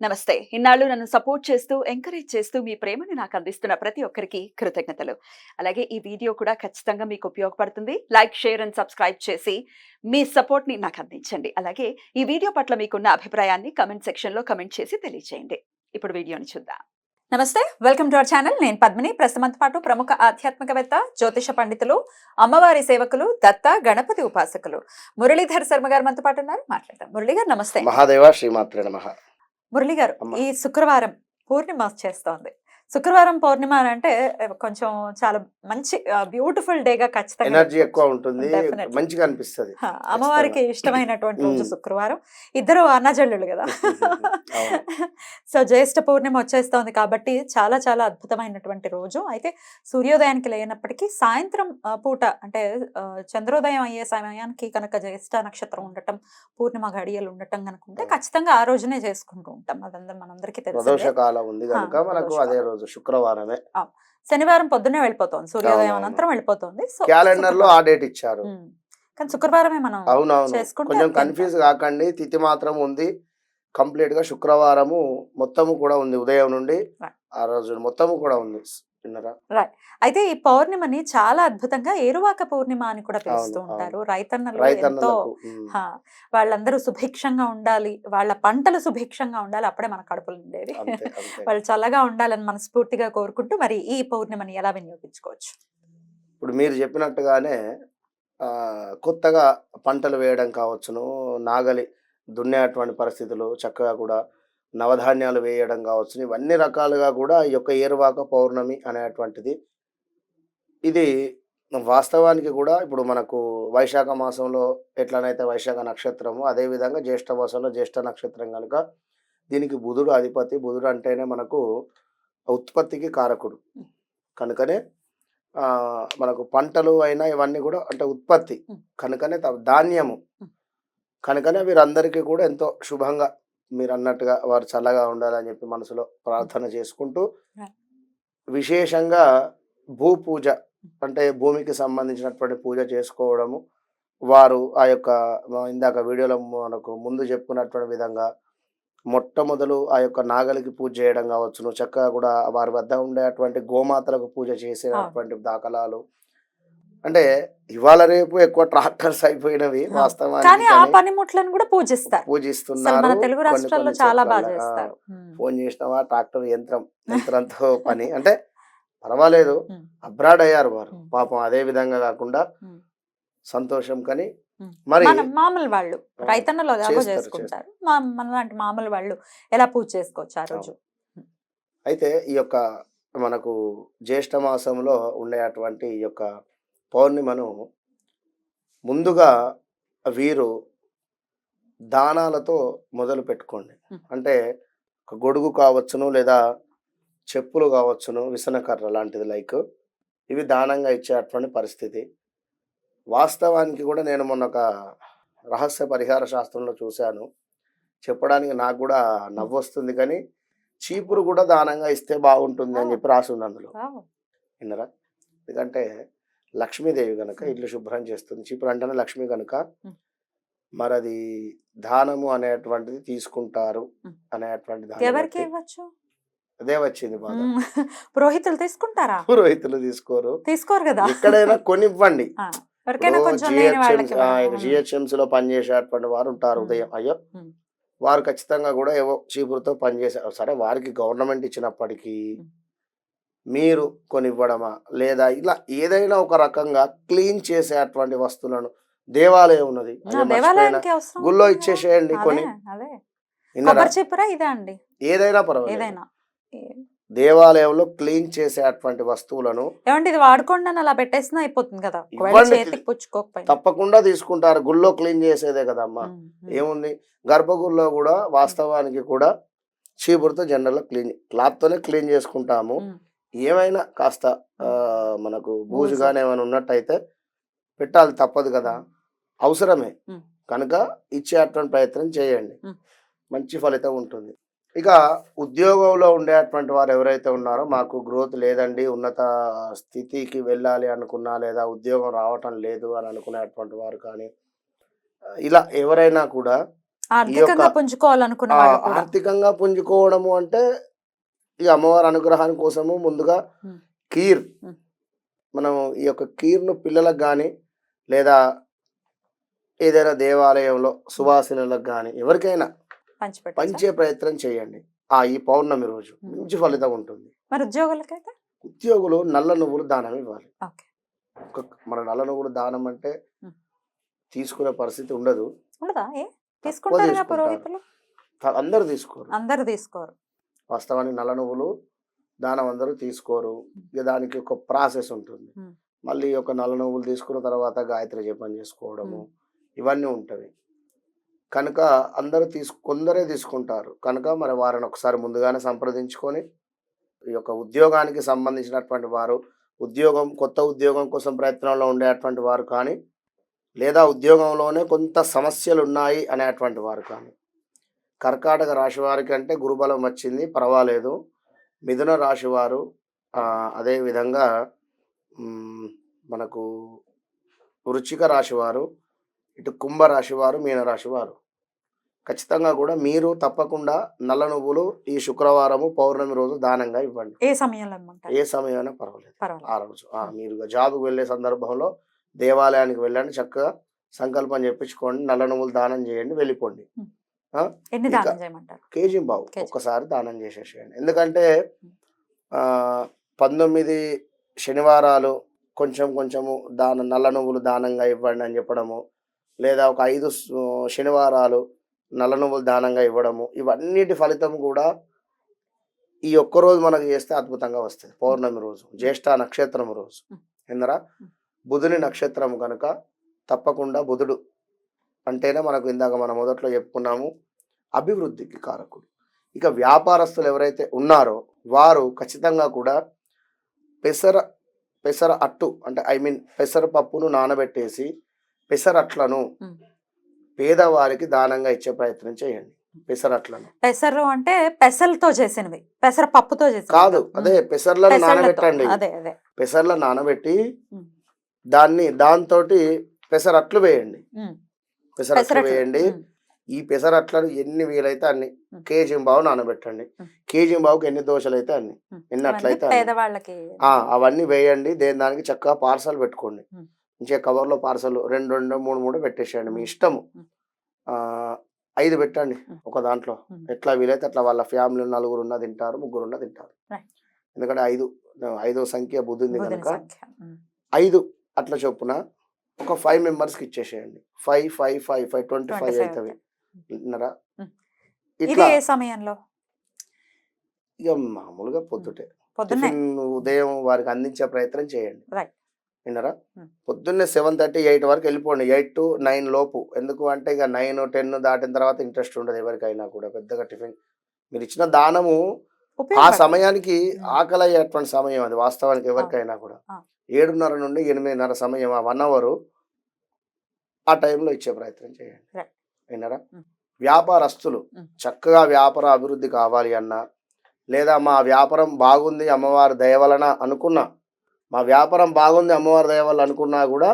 నమస్తే. ఇన్నాళ్ళు నన్ను సపోర్ట్ చేస్తూ, ఎంకరేజ్ చేస్తూ మీ ప్రేమని నాకు అందిస్తున్న ప్రతి ఒక్కరికి కృతజ్ఞతలు. అలాగే ఈ వీడియో కూడా ఖచ్చితంగా మీకు ఉపయోగపడుతుంది. లైక్, షేర్ అండ్ సబ్స్క్రైబ్ చేసి మీ సపోర్ట్‌ని నాకు అందించండి. అలాగే ఈ వీడియో పట్ల మీకున్న అభిప్రాయాన్ని కామెంట్ సెక్షన్‌లో కామెంట్ చేసి తెలియజేయండి. ఇప్పుడు వీడియోని చూద్దాం. నమస్తే. Welcome to our channel. నేను పద్మిని. ప్రస్తుతంతో పాటు ప్రముఖ ఆధ్యాత్మికవేత్త, జ్యోతిష పండితులు, అమ్మవారి సేవకులు, దత్త గణపతి ఉపాసకులు మురళీధర్ శర్మ గారు మనతో పాటు ఉన్నారు. మాట్లాడదాం. మురళి గారు నమస్తే. మహాదేవ శ్రీమాత్రే నమః. మురళి గారు, ఈ శుక్రవారం పూర్ణిమ చేస్తోంది. శుక్రవారం పౌర్ణిమ అంటే కొంచెం చాలా మంచి బ్యూటిఫుల్ డేగా ఖచ్చితంగా ఎనర్జీ ఎక్కువ ఉంటుంది, మంచిగా అనిపిస్తుంది. అమ్మవారికి ఇష్టమైనటువంటి రోజు శుక్రవారం. ఇద్దరు అన్నజల్లులు కదా. సో జ్యేష్ఠ పూర్ణిమ వచ్చేస్తోంది కాబట్టి చాలా చాలా అద్భుతమైనటువంటి రోజు. అయితే సూర్యోదయానికి లేనప్పటికీ సాయంత్రం పూట అంటే చంద్రోదయం అయ్యే సమయానికి కనుక జ్యేష్ఠ నక్షత్రం ఉండటం, పూర్ణిమ గడియలు ఉండటం కనుక ఉంటే ఖచ్చితంగా ఆ రోజునే చేసుకుంటూ ఉంటాం. అదంతా మనందరికీ తెలుసు. కాలం ఉంది కనుక మనకు అదే రోజు శుక్రవారమే. శనివారం పొద్దున్నే వెళ్ళిపోతుంది, సూర్యోదయం అనంతరం వెళ్ళిపోతుంది. క్యాలెండర్ లో ఆ డేట్ ఇచ్చారు, కానీ శుక్రవారమే మనం చేసుకుంటే కొంచెం కన్ఫ్యూజ్ కాకండి. తిథి మాత్రం ఉంది, కంప్లీట్ గా శుక్రవారము మొత్తము కూడా ఉంది. ఉదయం నుండి ఆ రోజు మొత్తము కూడా ఉంది. అయితే ఈ పౌర్ణిమని చాలా అద్భుతంగా ఏరువాక పౌర్ణిమ అని కూడా పిలుస్తూ ఉంటారు. రైతన్నలు ఎంతో వాళ్ళందరూ సుభిక్షంగా ఉండాలి, వాళ్ళ పంటలు సుభిక్షంగా ఉండాలి, అప్పుడే మన కడుపులు ఉండేవి. వాళ్ళు చల్లగా ఉండాలని మనస్ఫూర్తిగా కోరుకుంటూ మరి ఈ పౌర్ణిమని ఎలా వినియోగించుకోవచ్చు? ఇప్పుడు మీరు చెప్పినట్టుగానే కొత్తగా పంటలు వేయడం కావచ్చును, నాగలి దున్నేటువంటి పరిస్థితులు, చక్కగా కూడా నవధాన్యాలు వేయడం కావచ్చు, ఇవన్నీ రకాలుగా కూడా ఈ యొక్క ఏరువాక పౌర్ణమి అనేటువంటిది ఇది వాస్తవానికి కూడా ఇప్పుడు మనకు వైశాఖ మాసంలో ఎట్లనైతే వైశాఖ నక్షత్రము, అదేవిధంగా జ్యేష్ఠ మాసంలో జ్యేష్ఠ నక్షత్రం కనుక దీనికి బుధుడు అధిపతి. బుధుడు అంటేనే మనకు ఉత్పత్తికి కారకుడు కనుకనే మనకు పంటలు అయినా ఇవన్నీ కూడా అంటే ఉత్పత్తి కనుకనే ధాన్యము కనుకనే వీరందరికీ కూడా ఎంతో శుభంగా మీరు అన్నట్టుగా వారు చల్లగా ఉండాలని చెప్పి మనసులో ప్రార్థన చేసుకుంటూ, విశేషంగా భూ పూజ అంటే భూమికి సంబంధించినటువంటి పూజ చేసుకోవడము, వారు ఆ యొక్క ఇందాక వీడియోలో మనకు ముందు చెప్పుకున్నటువంటి విధంగా మొట్టమొదలు ఆ యొక్క నాగలికి పూజ చేయడం కావచ్చును, చక్కగా కూడా వారి వద్ద ఉండేటువంటి గోమాతలకు పూజ చేసేటువంటి దాఖలాలు. అంటే ఇవాళ రేపు ఎక్కువ ట్రాక్టర్స్ అయిపోయినవి వాస్తవానికి, పూజిస్తున్నారు. ఫోన్ చేసినవా ట్రాక్టర్ యంత్రంతో పని అంటే పర్వాలేదు, అబ్రాడ్ అయ్యారు వారు పాపం. అదే విధంగా కాకుండా సంతోషం. కానీ మరి మామూలు వాళ్ళు రైతన్నలు చేసుకుంటారు, మనలాంటి మామూలు వాళ్ళు ఎలా పూజ చేసుకోవచ్చు ఆ రోజు? అయితే ఈ యొక్క మనకు జ్యేష్ఠ మాసంలో ఉండేటువంటి ఈ యొక్క పౌర్ణిమను ముందుగా వీరు దానాలతో మొదలు పెట్టుకోండి. అంటే ఒక గొడుగు కావచ్చును, లేదా చెప్పులు కావచ్చును, విసనకర్ర లాంటిది లైక్ ఇవి దానంగా ఇచ్చేటువంటి పరిస్థితి. వాస్తవానికి కూడా నేను మొన్న ఒక రహస్య పరిహార శాస్త్రంలో చూశాను, చెప్పడానికి నాకు కూడా నవ్వొస్తుంది, కానీ చీపురు కూడా దానంగా ఇస్తే బాగుంటుంది అని చెప్పి రాసి ఉంది అందులో. విన్నరా? ఎందుకంటే లక్ష్మీదేవి కనుక ఇల్లు శుభ్రం చేస్తుంది, చీపురు అంటేనే లక్ష్మి కనుక మరి అది దానము అనేటువంటిది తీసుకుంటారు అనేటువంటి అదే వచ్చింది బాధ. పురోహితులు తీసుకుంటారా? పురోహితులు తీసుకోరు కదా. ఎక్కడైనా కొనివ్వండి. జిహెచ్ఎంసీ లో పనిచేసేటువంటి వారు ఉంటారు ఉదయం, అయ్యో వారు ఖచ్చితంగా కూడా ఏవో చీపురుతో పనిచేసారు. సరే, వారికి గవర్నమెంట్ ఇచ్చినప్పటికీ మీరు కొనివ్వడమా, లేదా ఇలా ఏదైనా ఒక రకంగా క్లీన్ చేసేటువంటి వస్తువులను, దేవాలయం ఉన్నది గుళ్ళో ఇచ్చేసేయండి కొని, ఏదైనా పర్వాలేదు, దేవాలయంలో క్లీన్ చేసేటువంటి వస్తువులను ఇది వాడుకోండి అని అలా పెట్టేసినా అయిపోతుంది కదా, తప్పకుండా తీసుకుంటారు. గుళ్ళో క్లీన్ చేసేదే కదమ్మా, ఏముంది. గర్భగుడిలో కూడా వాస్తవానికి కూడా చీపురుతో జనరల్ క్లీన్, క్లాత్ తోనే క్లీన్ చేసుకుంటాము. ఏమైనా కాస్త మనకు బూజుగానే ఏమైనా ఉన్నట్టయితే పెట్టాలి, తప్పదు కదా, అవసరమే కనుక ఇచ్చేటువంటి ప్రయత్నం చేయండి, మంచి ఫలితం ఉంటుంది. ఇక ఉద్యోగంలో ఉండేటువంటి వారు ఎవరైతే ఉన్నారో, మాకు గ్రోత్ లేదండి, ఉన్నత స్థితికి వెళ్ళాలి అనుకున్నా, లేదా ఉద్యోగం రావటం లేదు అని అనుకునేటువంటి వారు కానీ, ఇలా ఎవరైనా కూడా ఆర్థికంగా పుంజుకోవాలనుకున్న వాళ్ళు కూడా. ఆర్థికంగా పుంజుకోవడము అంటే ఈ అమ్మవారి అనుగ్రహం కోసము ముందుగా హ్మ్. కీర్ హ్మ్. మనం ఈ యొక్క కీర్ను పిల్లలకు కానీ లేదా ఏదైనా దేవాలయంలో సువాసినులకు కానీ ఎవరికైనా పంచిపెట్టచ్చా? పంచే ప్రయత్నం చేయండి. ఈ పౌర్ణమి రోజు మంచి ఫలితం ఉంటుంది. మరి ఉద్యోగులకైతే? ఉద్యోగులు నల్ల నువ్వులు దానం ఇవ్వాలి. ఓకే. మన నల్ల నువ్వులు దానం అంటే హ్మ్. తీసుకునే పరిస్థితి ఉండదు. ఉండదా? తక్కువ తీసుకుంటారుగా తీసుకుంటారు. పురోహితులు. అందరూ తీసుకోరు. అందరూ తీసుకోరు. వాస్తవానికి నల్ల నువ్వులు దానం అందరూ తీసుకోరు. ఇక దానికి ఒక ప్రాసెస్ ఉంటుంది. హ్మ్. మళ్ళీ ఒక నల్ల నువ్వులు తీసుకున్న తర్వాత గాయత్రి జపం చేసుకోవడము హ్మ్. ఇవన్నీ ఉంటవి. కనుక అందరూ కొందరే తీసుకుంటారు. కనుక మరి వారిని ఒకసారి ముందుగానే సంప్రదించుకొని ఈ యొక్క ఉద్యోగానికి సంబంధించినటువంటి వారు, కొత్త ఉద్యోగం కోసం ప్రయత్నంలో ఉండేటువంటి వారు కానీ, లేదా ఉద్యోగంలోనే కొంత సమస్యలున్నాయి అనేటువంటి వారు కానీ, కర్కాటక రాశి వారికి అంటే గురుబలం వచ్చింది పర్వాలేదు. మిథున రాశి వారు అదేవిధంగా మనకు వృశ్చిక రాశి వారు, ఇటు కుంభరాశి వారు, మీనరాశి వారు ఖచ్చితంగా కూడా మీరు తప్పకుండా నల్ల నువ్వులు ఈ శుక్రవారము పౌర్ణమి రోజు దానంగా ఇవ్వండి. ఏ సమయంలో ఇమ్మంటారు? ఏ సమయమైనా పర్వాలేదు. పర్వాలేదు. ఆ రోజు మీరు జాబ్‌కి వెళ్ళే సందర్భంలో దేవాలయానికి వెళ్ళండి. చక్కగా సంకల్పం చెప్పించుకోండి. నల్ల నువ్వులు దానం చేయండి. వెళ్ళిపోండి. ఎన్ని ఇక దానం చేయమంటారు? కేజీంబావు ఒక్కసారి దానం చేసేసేయండి. ఎందుకంటే 19 శనివారాలు కొంచెము నల్ల నువ్వులు దానంగా ఇవ్వండి అని చెప్పడము, లేదా ఒక 5 శనివారాలు నల్ల నువ్వులు దానంగా ఇవ్వడము, ఇవన్నిటి ఫలితం కూడా ఈ ఒక్కరోజు మనకు చేస్తే అద్భుతంగా వస్తుంది. పౌర్ణమి రోజు, జ్యేష్ఠ నక్షత్రం రోజు ఏందరా బుధుని నక్షత్రం కనుక తప్పకుండా బుధుడు అంటేనే మనకు ఇందాక మనం మొదట్లో చెప్పుకున్నాము అభివృద్ధికి కారకుడు. ఇక వ్యాపారస్తులు ఎవరైతే ఉన్నారో వారు ఖచ్చితంగా కూడా పెసర అట్టు అంటే పెసరపప్పును నానబెట్టేసి పెసరట్లను పేదవారికి దానంగా ఇచ్చే ప్రయత్నం చేయండి. పెసరట్లను. పెసరు అంటే పెసలతో చేసినవి, పెసరపప్పుతో చేసినవి కాదు, అదే పెసర్లను నానబెట్టండి. పెసర్లను నానబెట్టి దాంతో పెసరట్లు వేయండి. పెసరట్లు వేయండి. ఈ పెసరట్లను ఎన్ని వీలైతే అన్ని కేజీంబావు నానబెట్టండి. కేజీంబావుకి ఎన్ని దోశలు అయితే అన్ని, ఎన్ని అట్లయితే అవన్నీ వేయండి. దానికి చక్కగా పార్సల్ పెట్టుకోండి. మంచిగా కవర్లో పార్సల్ 2 3 పెట్టేసేయండి. మీ ఇష్టము. 5 పెట్టండి ఒక దాంట్లో. ఎట్లా వీలైతే అట్లా వాళ్ళ ఫ్యామిలీ 4 ఉన్నా తింటారు, 3 ఉన్నా తింటారు. ఎందుకంటే 5 సంఖ్య బుద్ధింది కనుక 5 అట్లా చొప్పున ఒక 5 మెంబర్స్కి ఇచ్చేసేయండి. 5 5 5 5 25 అవుతుంది. విన్నారా? ఇట్లా ఏ సమయంలో? ఇక మామూలుగా టిఫిన్ ఉదయం వారికి అందించే ప్రయత్నం చేయండి. విన్నారా? పొద్దున్నే 7:30 8 వరకు వెళ్ళిపోండి. 8 to 9 లోపు. ఎందుకు అంటే ఇక 9 10 దాటిన తర్వాత ఇంట్రెస్ట్ ఉండదు ఎవరికైనా కూడా పెద్దగా టిఫిన్. మీరు ఇచ్చిన దానము ఆ సమయానికి ఆకలి అయ్యేటువంటి సమయం అది వాస్తవానికి ఎవరికైనా కూడా. 7:30 నుండి 8:30 సమయం, ఆ 1 అవర్ ఆ టైంలో ఇచ్చే ప్రయత్నం చేయండి. విన్నారా? వ్యాపారస్తులు చక్కగా వ్యాపార అభివృద్ధి కావాలి అన్నా, లేదా మా వ్యాపారం బాగుంది అమ్మవారి దయ వలన అనుకున్నా, మా వ్యాపారం బాగుంది అమ్మవారి దయ వల్ల అనుకున్నా కూడా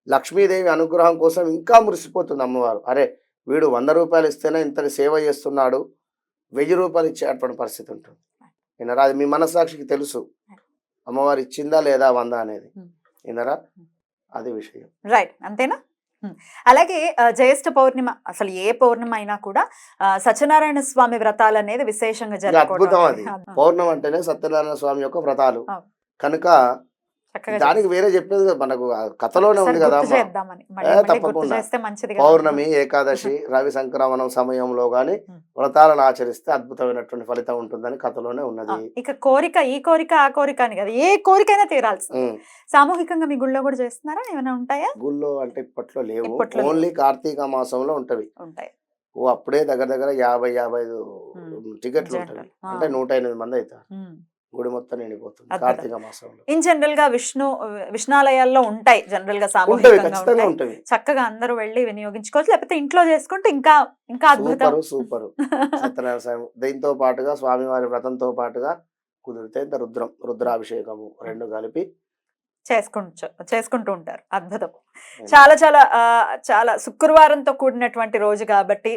లక్ష్మీదేవి అనుగ్రహం కోసం ఇంకా మురిసిపోతుంది అమ్మవారు. అరే వీడు 100 రూపాయలు ఇస్తేనే ఇంతటి సేవ చేస్తున్నాడు, 1000 రూపాయలు ఇచ్చేటువంటి పరిస్థితి ఉంటుంది. విన్నారా? అది మీ మనస్సాక్షికి తెలుసు అమ్మవారు ఇచ్చిందా లేదా 100 అనేది. విన్నారా? అది విషయం. రైట్, అంతేనా? అలాగే జ్యేష్ఠ పౌర్ణిమ, అసలు ఏ పౌర్ణిమ అయినా కూడా సత్యనారాయణ స్వామి వ్రతాలు అనేది విశేషంగా జరుగుతుంది. అది పౌర్ణమి అంటేనే సత్యనారాయణ స్వామి యొక్క వ్రతాలు కనుక దానికి వేరే చెప్పేది మనకు కథలోనే ఉంది కదా. తప్పకుండా పౌర్ణమి, ఏకాదశి, రవి సంక్రమణం సమయంలో గాని వ్రతాలను ఆచరిస్తే అద్భుతమైనటువంటి ఫలితం ఉంటుందని కథలోనే ఉన్నది. ఇక ఈ కోరిక ఆ కోరిక అని కదా, ఏ కోరికైనా తీరాల్సింది. సామూహికంగా మీ గుళ్ళో కూడా చేస్తున్నారా? ఏమైనా ఉంటాయా? గుళ్ళో అంటే ఇప్పట్లో లేవు, ఓన్లీ కార్తీక మాసంలో ఉంటాయి. అప్పుడే దగ్గర 50-55 టికెట్లు ఉంటాయి. అంటే 108 మంది అవుతారు. గుడి మొత్తం నిండిపోతుంది కార్తీక మాసంలో. ఇన్ జనరల్ గా విష్ణాలయాల్లో ఉంటాయి, జనరల్ గా సామూహికంగా ఉంటాయి. చక్కగా అందరూ వెళ్ళి వినియోగించుకోవచ్చు, లేకపోతే ఇంట్లో చేసుకుంటే ఇంకా అద్భుతం. సూపర్ సత్యనారాయణ స్వామి దీంతో పాటుగా స్వామివారి వ్రతంతో పాటుగా కుదిరితే రుద్రాభిషేకము 2 కలిపి చేసుకుంటూ ఉంటారు. అద్భుతం. చాలా చాలా చాలా శుక్రవారంతో కూడినటువంటి రోజు కాబట్టి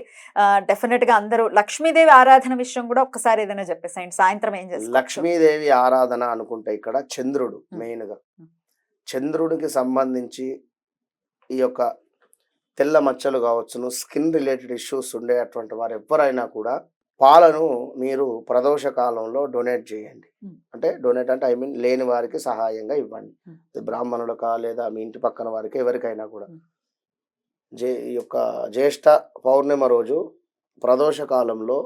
డెఫినెట్ గా అందరూ లక్ష్మీదేవి ఆరాధన విషయం కూడా ఒక్కసారి ఏదైనా చెప్పేసేయండి. సాయంత్రం ఏం చేసుకోవచ్చు? లక్ష్మీదేవి ఆరాధన అనుకుంటే ఇక్కడ చంద్రుడు మెయిన్గా, చంద్రుడికి సంబంధించి ఈ యొక్క తెల్ల మచ్చలు కావచ్చును, స్కిన్ రిలేటెడ్ ఇష్యూస్ ఉండేటువంటి వారు ఎవరైనా కూడా పాలను మీరు ప్రదోష కాలంలో డొనేట్ చేయండి. అంటే డొనేట్ అంటే ఐ మీన్ లేని వారికి సహాయంగా ఇవ్వండి. బ్రాహ్మణులకా లేదా మీ ఇంటి పక్కన వారికి ఎవరికైనా కూడా. ఈ యొక్క జ్యేష్ఠ పౌర్ణిమ రోజు ప్రదోష కాలంలో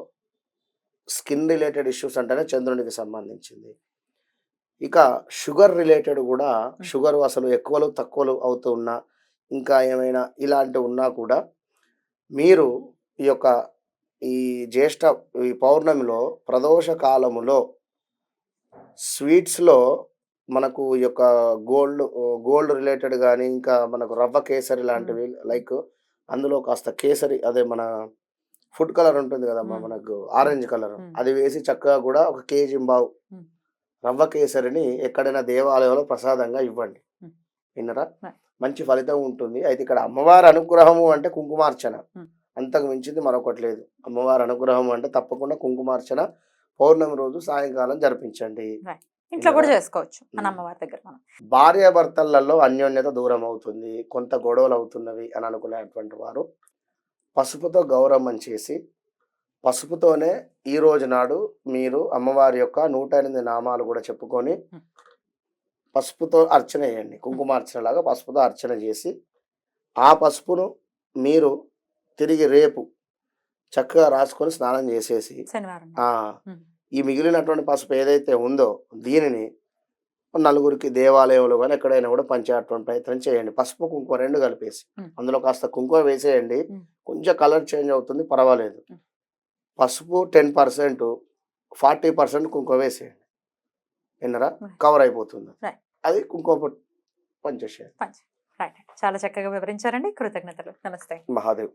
స్కిన్ రిలేటెడ్ ఇష్యూస్ అంటేనే చంద్రునికి సంబంధించింది. ఇక షుగర్ రిలేటెడ్ కూడా, షుగర్ అసలు ఎక్కువలు తక్కువలు అవుతూ ఉన్నా, ఇంకా ఏమైనా ఇలాంటివి ఉన్నా కూడా మీరు ఈ యొక్క ఈ జ్యేష్ఠ ఈ పౌర్ణమిలో ప్రదోష కాలములో స్వీట్స్లో మనకు ఈ యొక్క గోల్డ్ రిలేటెడ్ కానీ, ఇంకా మనకు రవ్వ కేసరి లాంటివి లైక్ అందులో కాస్త కేసరి అదే మన ఫుడ్ కలర్ ఉంటుంది కదమ్మా, మనకు ఆరెంజ్ కలర్, అది వేసి చక్కగా కూడా 1 కేజీ బావు రవ్వ కేసరిని ఎక్కడైనా దేవాలయంలో ప్రసాదంగా ఇవ్వండి. విన్నరా? మంచి ఫలితం ఉంటుంది. అయితే ఇక్కడ అమ్మవారి అనుగ్రహము అంటే కుంకుమార్చన, అంతకు మించింది మరొకటి లేదు. అమ్మవారి అనుగ్రహం అంటే తప్పకుండా కుంకుమార్చన పౌర్ణమి రోజు సాయంకాలం జరిపించండి. ఇంట్లో కూడా చేసుకోవచ్చు మన అమ్మవారి దగ్గర. మనం భార్యాభర్తలలో అన్యోన్యత దూరం అవుతుంది, కొంత గొడవలు అవుతున్నవి అని అనుకునేటువంటి వారు పసుపుతో గౌరవం చేసి, పసుపుతోనే ఈ రోజు నాడు మీరు అమ్మవారి యొక్క 108 నామాలు కూడా చెప్పుకొని పసుపుతో అర్చన చేయండి. కుంకుమార్చన లాగా పసుపుతో అర్చన చేసి, ఆ పసుపును మీరు తిరిగి రేపు చక్కగా రాసుకొని స్నానం చేసేసి, శనివారం ఈ మిగిలినటువంటి పసుపు ఏదైతే ఉందో దీనిని నలుగురికి దేవాలయంలో కానీ ఎక్కడైనా కూడా పంచేటువంటి ప్రయత్నం చేయండి. పసుపు కుంకుమ 2 కలిపేసి అందులో కాస్త కుంకుమ వేసేయండి. కొంచెం కలర్ చేంజ్ అవుతుంది, పర్వాలేదు. పసుపు 10%, 40% కుంకుమ వేసేయండి. విన్నరా? కవర్ అయిపోతుంది. అది కుంకుమ పంచేసేయండి. చాలా చక్కగా వివరించారండి. కృతజ్ఞతలు. నమస్తే. మహాదేవ్.